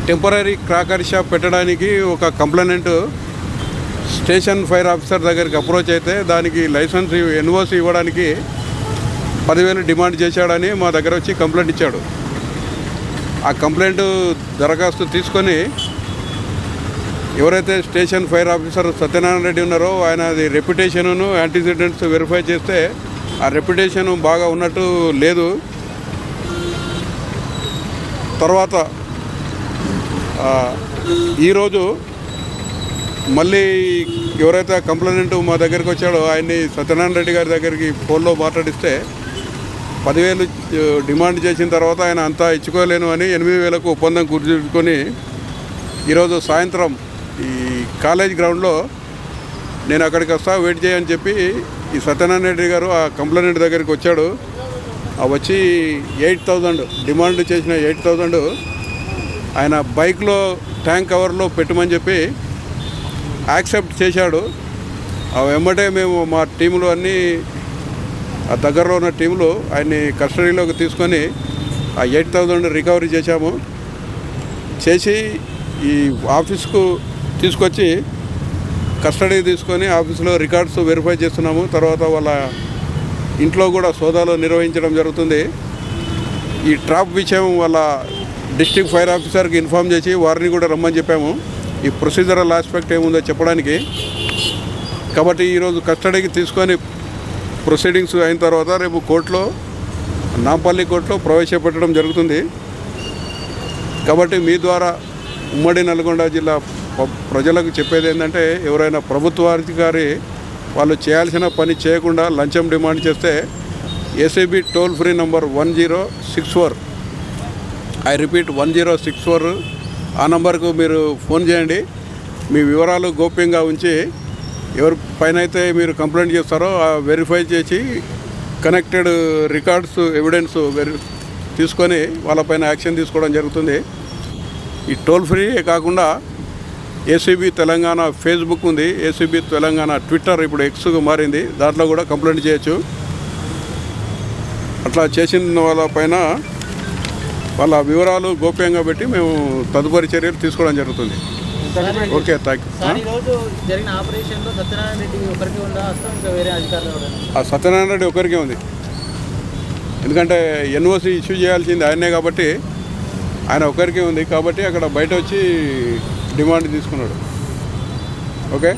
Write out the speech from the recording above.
Temporary cracker shop పెట్టడానికి ఒక complaint station fire officer దగ్గరికి అప్రోచ్ అయితే దానికి లైసెన్స్ ఎన్ఓసి ఇవ్వడానికి 10,000 డిమాండ్ చేశాడని మా దగ్గర వచ్చి కంప్లైంట్ ఇచ్చాడు. ఆ కంప్లైంట్ దరఖాస్తు తీసుకొని ఎవరైతే station fire officer Satyanarayana Reddy ఉన్నారో ఆయన అది రెప్యుటేషను యాంటీసిడెంట్స్ వెరిఫై చేస్తే ఆ రెప్యుటేషన్ బాగా ఉన్నట్టు లేదు. తర్వాత ఈరోజు మళ్ళీ ఎవరైతే కంప్లైంట్ మా దగ్గరికి వచ్చాడో ఆయన్ని సత్యనారాయణ రెడ్డి గారి దగ్గరికి ఫోన్లో మాట్లాడిస్తే 10,000 డిమాండ్ చేసిన తర్వాత ఆయన అంతా ఇచ్చుకోలేను అని 8,000కు ఒప్పందం కుదుర్చుకొని ఈరోజు సాయంత్రం ఈ కాలేజ్ గ్రౌండ్లో నేను అక్కడికి వస్తా వెయిట్ చేయని చెప్పి ఈ సత్యనారాయణ రెడ్డి గారు ఆ కంప్లైంట్ దగ్గరికి వచ్చాడు. వచ్చి 8,000 డిమాండ్ చేసిన 8,000 ఆయన బైక్లో ట్యాంక్ కవర్లో పెట్టమని చెప్పి యాక్సెప్ట్ చేశాడు. వెంబటే మేము మా టీములు అన్నీ ఆ దగ్గరలో ఉన్న టీములు ఆయన్ని కస్టడీలోకి తీసుకొని ఆ 8,000 రికవరీ చేశాము. చేసి ఈ ఆఫీస్కు తీసుకొచ్చి కస్టడీ తీసుకొని ఆఫీసులో రికార్డ్స్ వెరిఫై చేస్తున్నాము. తర్వాత వాళ్ళ ఇంట్లో కూడా సోదాలు నిర్వహించడం జరుగుతుంది. ఈ ట్రాప్ విషయం వాళ్ళ డిస్ట్రిక్ట్ ఫైర్ ఆఫీసర్కి ఇన్ఫామ్ చేసి వారిని కూడా రమ్మని చెప్పాము ఈ ప్రొసీజరల్ ఆస్పెక్ట్ ఏముందో చెప్పడానికి. కాబట్టి ఈరోజు కస్టడీకి తీసుకొని ప్రొసీడింగ్స్ అయిన తర్వాత రేపు కోర్టులో నాంపల్లి కోర్టులో ప్రవేశపెట్టడం జరుగుతుంది. కాబట్టి మీ ద్వారా ఉమ్మడి నల్గొండ జిల్లా ప్రజలకు చెప్పేది ఏంటంటే ఎవరైనా ప్రభుత్వ అధికారి వాళ్ళు చేయాల్సిన పని చేయకుండా లంచం డిమాండ్ చేస్తే ACB toll free number 1064 I repeat 1064 ఆ నంబర్కు మీరు ఫోన్ చేయండి. మీ వివరాలు గోప్యంగా ఉంచి ఎవరి పైన అయితే మీరు కంప్లైంట్ చేస్తారో వెరిఫై చేసి కనెక్టెడ్ రికార్డ్స్ ఎవిడెన్స్ తీసుకొని వాళ్ళపైన యాక్షన్ తీసుకోవడం జరుగుతుంది. ఈ టోల్ ఫ్రీ కాకుండా ఏసీబీ తెలంగాణ ఫేస్బుక్ ఉంది, ఏసీబీ తెలంగాణ ట్విట్టర్ ఇప్పుడు ఎక్స్గా మారింది, దాంట్లో కూడా కంప్లైంట్ చేయొచ్చు. అట్లా చేసిన వాళ్ళపైన వాళ్ళ వివరాలు గోప్యంగా పెట్టి మేము తదుపరి చర్యలు తీసుకోవడం జరుగుతుంది. Okay, thank you. Satyanarayana Reddy ఒకరికే ఉంది, ఎందుకంటే ఎన్ఓసి ఇష్యూ చేయాల్సింది ఆయనే కాబట్టి ఆయన ఒకరికే ఉంది. కాబట్టి అక్కడ బయట వచ్చి డిమాండ్ తీసుకున్నాడు. ఓకే.